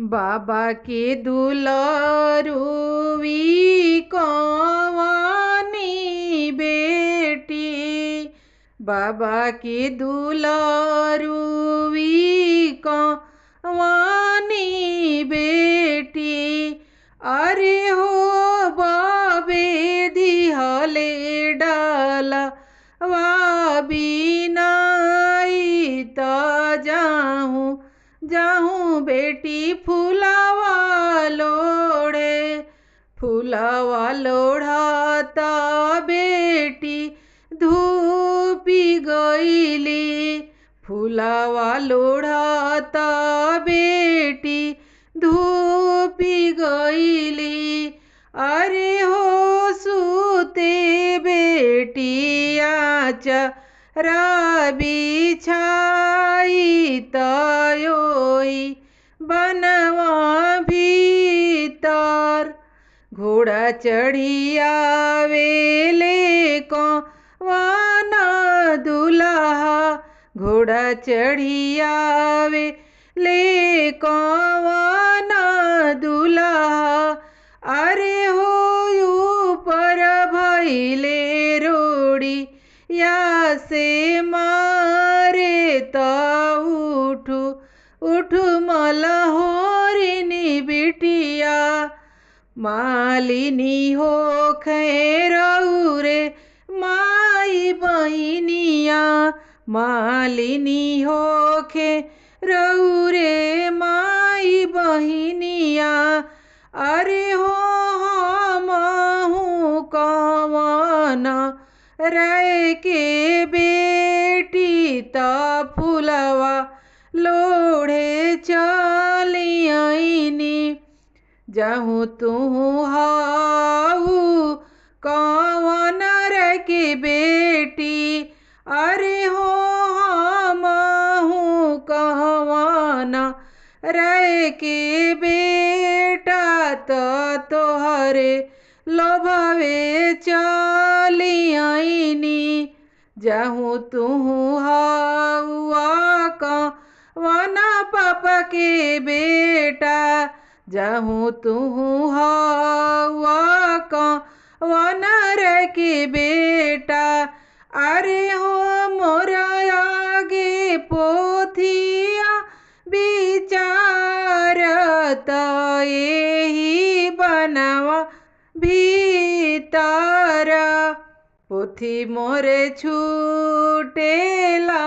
बाबा के दुलारुवी कवानी बेटी। बाबा के दुलारुवी कवानी बेटी। अरे हो बाबे दिहले डाला वा बिनाई ता जाहूँ जाहूँ बेटी फूलावा लोढ़े। फूलावा लोढ़ाता बेटी धूपी गईली। फूलावा लोढ़ाता बेटी धूपी गईली। अरे हो सूते बेटी आचरा बिछाई तयोई बनवा भीतर। घोड़ा चढ़िया वेले कवाना दुल्हा। घोड़ा चढ़िया वेले कवाना दुल्हा। अरे हो ऊपर भइले रोड़ी या से मारे त उठू उठू मलहोरिनी बिटिया। मालिनी हो खैरौरे माई बहिनिया। मालिनी हो खैरौरे माई बहिनिया। अरे हो हमहू कवन राय के बेटी ता फुलवा लोढ़े चली आईनी। जाहूँ तू हाऊ कवन राय के बेटी। अरे हो हमहू कवन राय के बेटा तोहरे लोभवे चली आईनी। जाहूँ तू हाउआ कवन पापा के बेटा। जाहूँ तू हाउआ कवन राय के बेटा। अरे हो मोरा आगे पोथिया विचारत एही बनवा भीतर। पोथी मोरे छूटेला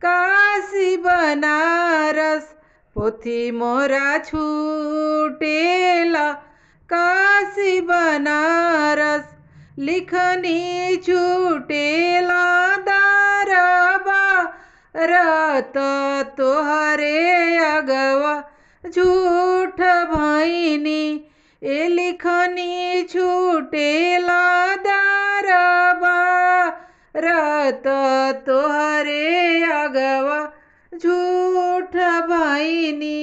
काशी बनारस। पोथी मोरा छूटेला काशी बनारस। लिखनी छूटेला दारबारत तोहरे अगवा झूठ भैनी। ए लिखनी छूटेला दारबारत तोहरे अगवा झूठ भैनी।